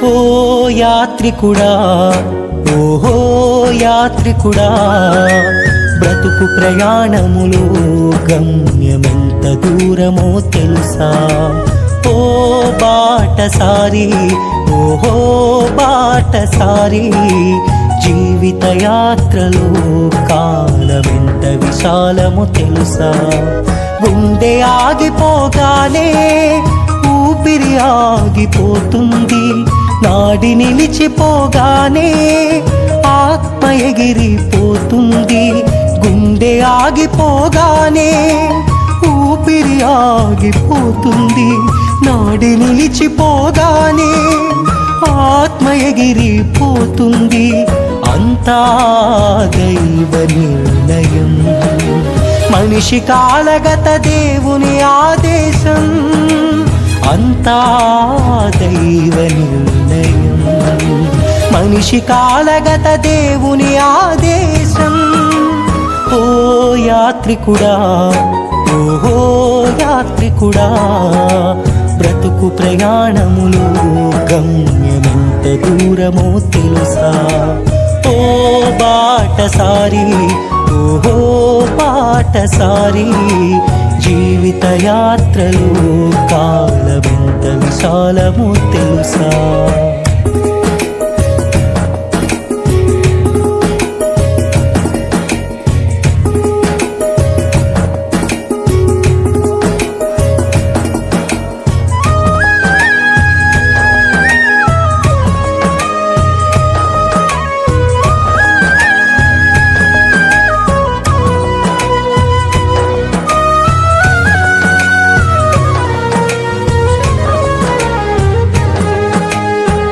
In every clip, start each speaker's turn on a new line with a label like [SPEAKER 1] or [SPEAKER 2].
[SPEAKER 1] ఓ యాత్రికుడా, ఓహో యాత్రికుడా, బ్రతుకు ప్రయాణములో గమ్యమెంత దూరమో తెలుసా? ఓ బాటసారి, ఓహో బాటసారి, జీవిత యాత్రలో కాలమెంత విశాలము తెలుసా? గుండె ఆగిపోగానే ఊపిరి ఆగిపోతుంది, నాడి నిలిచిపోగానే ఆత్మ ఎగిరిపోతుంది. గుండె ఆగిపోగానే ఊపిరి ఆగిపోతుంది, నాడి నిలిచిపోగానే ఆత్మ ఎగిరిపోతుంది. అంతా దైవ నిర్ణయం, మనిషి కాలగత దేవుని ఆదేశం. అంతా దైవ నిర్ణయం, మనిషి కాలగత దేవుని ఆదేశం. ఓ యాత్రికుడా, ఓహో యాత్రికుడా, బ్రతుకు ప్రయాణములో గమ్యమెంత దూరమో తెలుసా? ఓ బాటసారి, ఓహో బాటసారి, జీవిత యాత్రలో కాలమెంత విశాలము తెలుసా?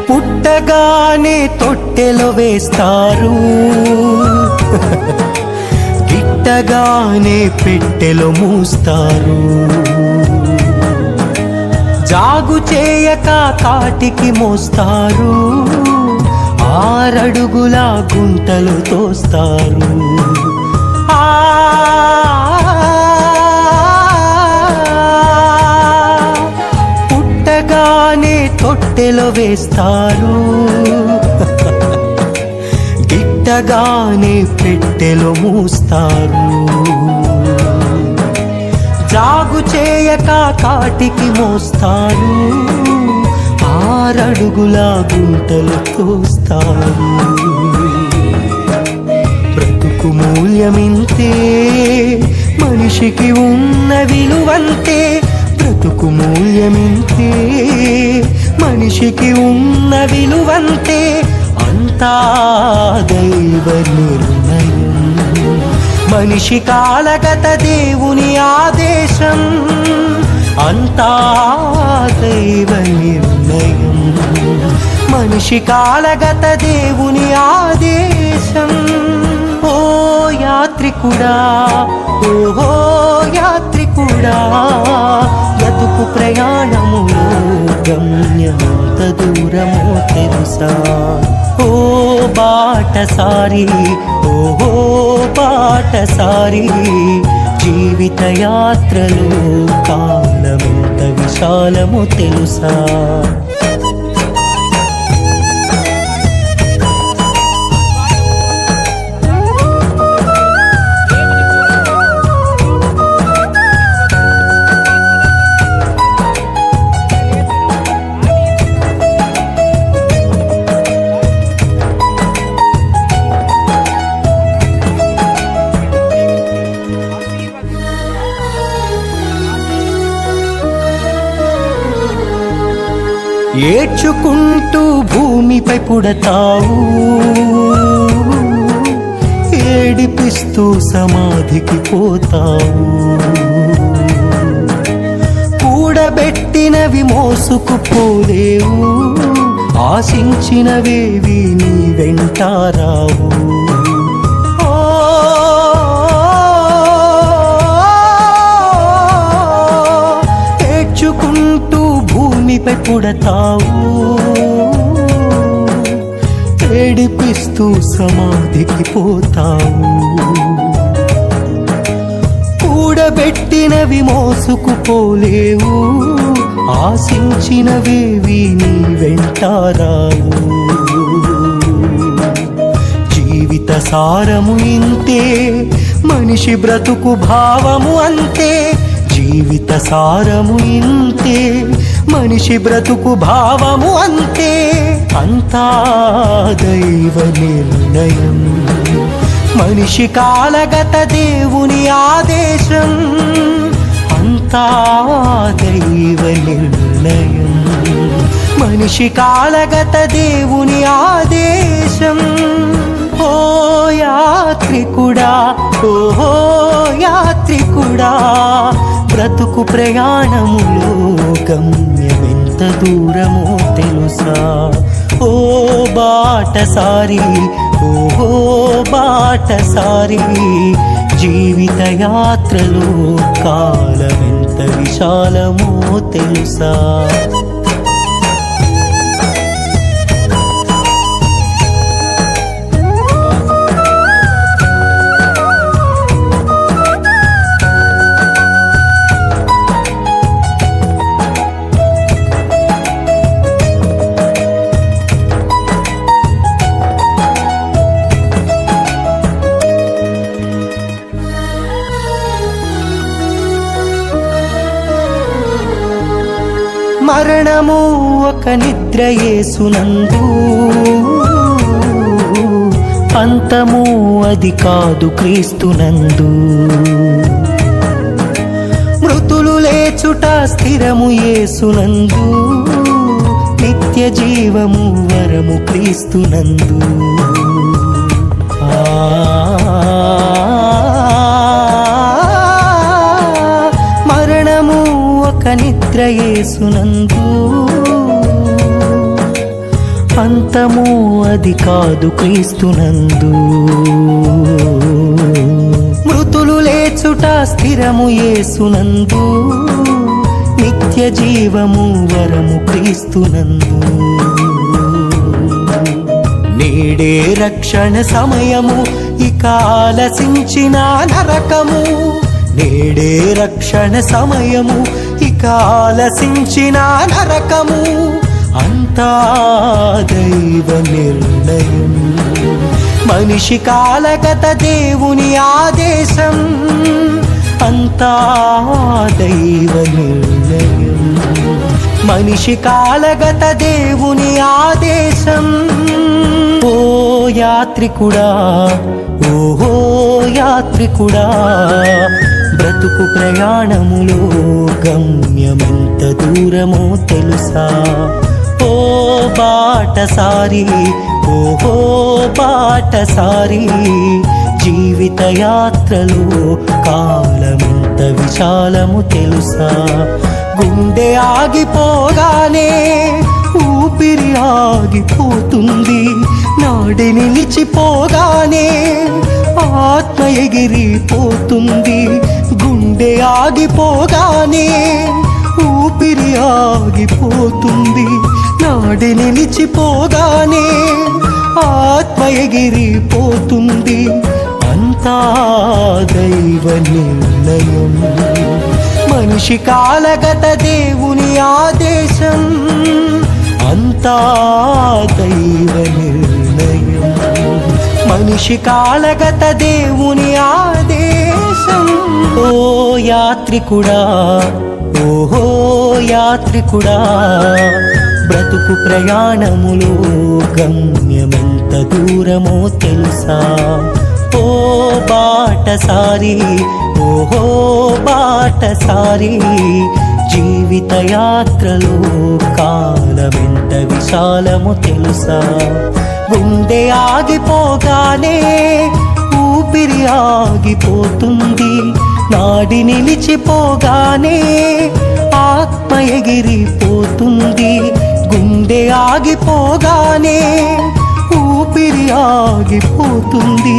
[SPEAKER 1] పుట్టగానే తొట్టెలో వేస్తారు, గిట్టగానే పెట్టెలో మూస్తారు. జాగు చేయక కాటికి మోస్తారు, 6 అడుగుల గుంటలు తోస్తారు. పుట్టగానే తొట్టెలో వేస్తారు, గిట్టగానే పెట్టెలో మూస్తారు. జాగు చేయక కాటికి మోస్తారు, 6 అడుగుల గుంటలు తోస్తారు. బ్రతుకు మూల్యమింతే, మనిషికి ఉన్న విలువంతే. బ్రతుకు మూల్యమింతే, మనిషికి ఉన్న విలువంతే. అంతా దైవ నిర్ణయం, మనిషి కాలగత దేవుని ఆదేశం. అంతా దైవ నిర్ణయం, మనిషి కాలగత దేవుని ఆదేశం. ఓ యాత్రికుడా, ఓహో యాత్రికుడా, బ్రతుకు ప్రయాణములో గమ్యమెంత దూరమో తెలుసా? ఓ బాటసారి, ఓహో బాటసారి, జీవిత యాత్రలో కాలమెంత విశాలమో తెలుసా? ఏడ్చుకుంటూ భూమిపై పుడతావు, ఏడిపిస్తూ సమాధికి పోతావు. కూడబెట్టినవి మోసుకుపోలేవు, ఆశించినవేవి నీ వెంటారావు. ఏడ్చుకుంటూ భూమిపై పుడతావు, ఏడిపిస్తూ సమాధికి పోతావు. కూడబెట్టినవి మోసుకుపోలేవు, ఆశించినవేవి నీ వెంటారావు. జీవిత సారము ఇంతే, మనిషి బ్రతుకు భావము అంతే. జీవిత సారము ఇంతే, మనిషి బ్రతుకు భావము అంతే. అంతా దైవ నిర్ణయం, మనిషి కాలగత దేవుని ఆదేశం. అంతా దైవ నిర్ణయం, మనిషి కాలగత దేవుని ఆదేశం. ఓ యాత్రికుడా, ఓహో యాత్రికుడా, బ్రతుకు ప్రయాణములో గమ్యమెంత దూరమో తెలుసా? ఓ బాటసారి, ఓహో బాటసారి, జీవిత యాత్రలో కాలమెంత విశాలమో తెలుసా? మరణము ఒక నిద్ర యేసునందు, అంతము అది కాదు క్రీస్తునందు. మృతులు లేచుట స్థిరము యేసునందు, నిత్య జీవము వరము క్రీస్తునందు. మరణము ఒక నిద్ర యేసునందు, అంతము అది కాదు క్రీస్తునందు. మృతులు లేచుట స్థిరము యేసునందు, నిత్య జీవము వరము క్రీస్తునందు. నేడే రక్షణ సమయము, ఇక ఆలసించిన నరకము. నేడే రక్షణ సమయము, ఇక ఆలసించిన నరకము. అంతా దైవ నిర్ణయం, మనిషి కాలగత దేవుని ఆదేశం. అంతా దైవ నిర్ణయం, మనిషి కాలగత దేవుని ఆదేశం. ఓ యాత్రికుడా, ఓహో యాత్రికుడా, బ్రతుకు ప్రయాణములో గమ్యమెంత దూరమో తెలుసా? ఓ బాటసారి, ఓహో బాటసారి, జీవిత యాత్రలో కాలమెంత విశాలము తెలుసా? గుండె ఆగిపోగానే ఊపిరి ఆగిపోతుంది, నాడి నిలిచిపోగానే ఆత్మ ఎగిరిపోతుంది. గుండె ఆగిపోగానే ఊపిరి ఆగిపోతుంది, నాడి నిలిచిపోగానే ఆత్మ ఎగిరిపోతుంది. అంతా దైవ నిర్ణయం, మనిషి కాలగత దేవుని ఆదేశం. అంతా దైవ నిర్ణయం, మనిషి కాలగత దేవుని ఆదేశం. ఓ యాత్రికుడా, ఓహో యాత్రికుడా, బ్రతుకు ప్రయాణములో గమ్యమెంత దూరమో తెలుసా? ఓ బాటసారి, ఓహో బాటసారి, జీవిత యాత్రలో కాలమెంత విశాలము తెలుసా? గుండె ఆగిపోగానే ఊపిరి ఆగిపోతుంది, నాడి నిలిచిపోగానే ఆత్మ ఎగిరిపోతుంది. గుండె ఆగిపోగానే ఊపిరి ఆగిపోతుంది,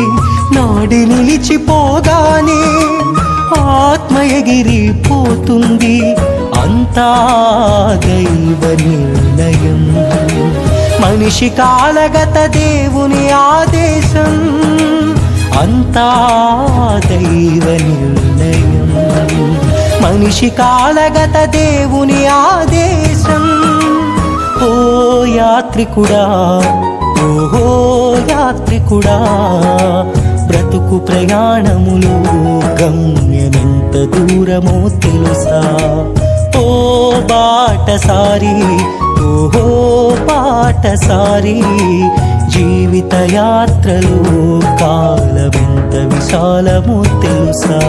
[SPEAKER 1] నాడి నిలిచిపోగానే ఆత్మ ఎగిరిపోతుంది. అంతా దైవ నిర్ణయం, మనిషి కాలగత దేవుని ఆదేశం. అంతా దైవ నిర్ణయం, మనిషి కాలగత దేవుని ఆదేశం. ఓ యాత్రికుడా, ఓహో యాత్రికుడా, బ్రతుకు ప్రయాణములో గమ్యమెంత దూరమో తెలుసా? ఓ బాటసారి, ఓహో బాటసారి, జీవిత యాత్రలో కాలమెంత విశాలమో తెలుసా?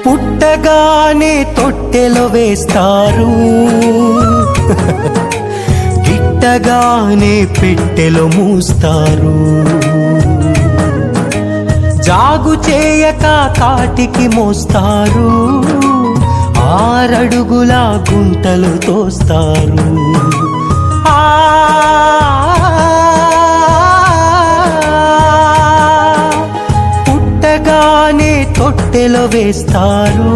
[SPEAKER 1] పుట్టగానే తొట్టెలో వేస్తారు, గిట్టగానే పెట్టెలో మూస్తారు. జాగు చేయక కాటికి మోస్తారు, 6 అడుగుల గుంటలు తోస్తారు. పుట్టగానే తొట్టెలో వేస్తారు,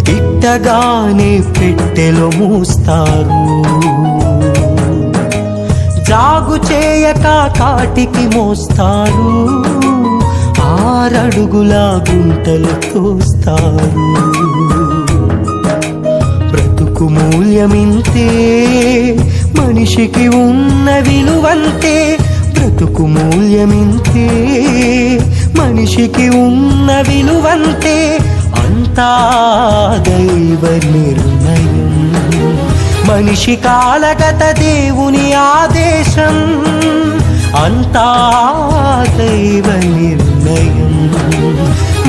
[SPEAKER 1] గిట్టగానే పెట్టెలో మూస్తారు. జాగు చేయక కాటికి మోస్తారు, 6 అడుగుల గుంటలు తోస్తారు. బ్రతుకు మూల్యమింతే, మనిషికి ఉన్న విలువంతే. బ్రతుకు మూల్యమింతే, మనిషికి ఉన్న విలువంతే. అంతా దైవ నిర్ణయం, మనిషి కాలగత దేవుని ఆదేశం. అంతా దైవ నిర్ణయం,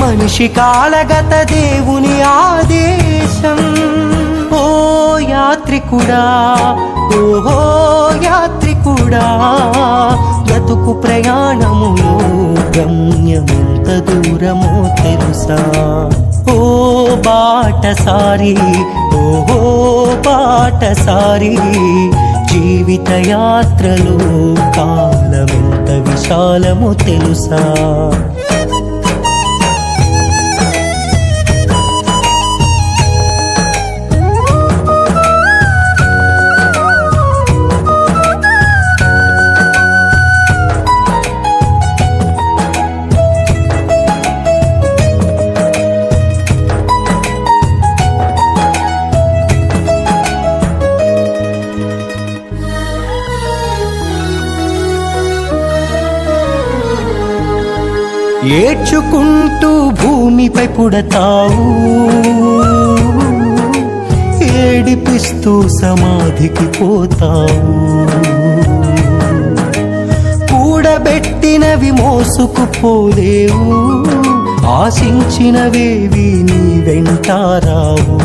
[SPEAKER 1] మనిషి కాలగత దేవుని ఆదేశం. ఓ యాత్రికుడా, ఓహో యాత్రికుడా, బ్రతుకు ప్రయాణములో గమ్యమెంత దూరమో తెలుసా? ఓ బాటసారి, ఓహో బాటసారి, జీవిత యాత్రలో కాలమెంత విశాలమో తెలుసా? ఏడ్చుకుంటూ భూమిపై పుడతావు, ఏడిపిస్తూ సమాధికి పోతావు. కూడబెట్టినవి మోసుకుపోలేవు, ఆశించినవేవి నీ వెంటారావు.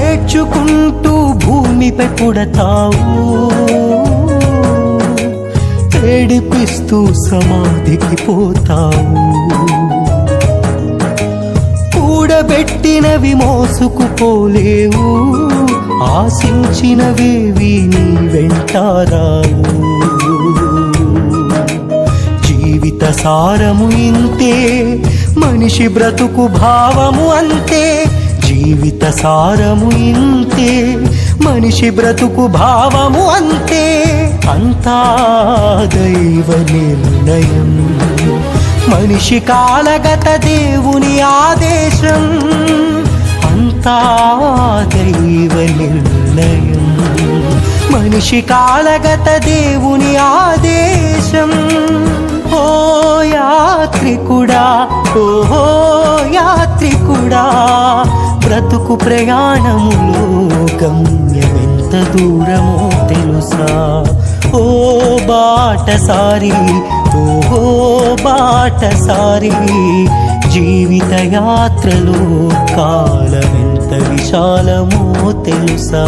[SPEAKER 1] ఏడ్చుకుంటూ భూమిపై పుడతావు, ఏడిపిస్తూ సమాధికి పోతావు. కూడబెట్టినవి మోసుకుపోలేవు, ఆశించినవేవి నీ వెంటారావు. జీవిత సారము ఇంతే, మనిషి బ్రతుకు భావము అంతే. జీవిత సారము ఇంతే, మనిషి బ్రతుకు భావము అంతే. అంతా దైవ నిర్ణయం, మనిషి కాలగత దేవుని ఆదేశం. అంతా దైవ నిర్ణయం, మనిషి కాలగత దేవుని ఆదేశం. ఓ యాత్రికుడా, ఓహో యాత్రికుడా, బ్రతుకు ప్రయాణములో గమ్యమెంత దూరమో తెలుసా? ఓ బాటసారి, ఓహో బాటసారి, జీవిత యాత్రలో కాలమెంత విశాలమో తెలుసా?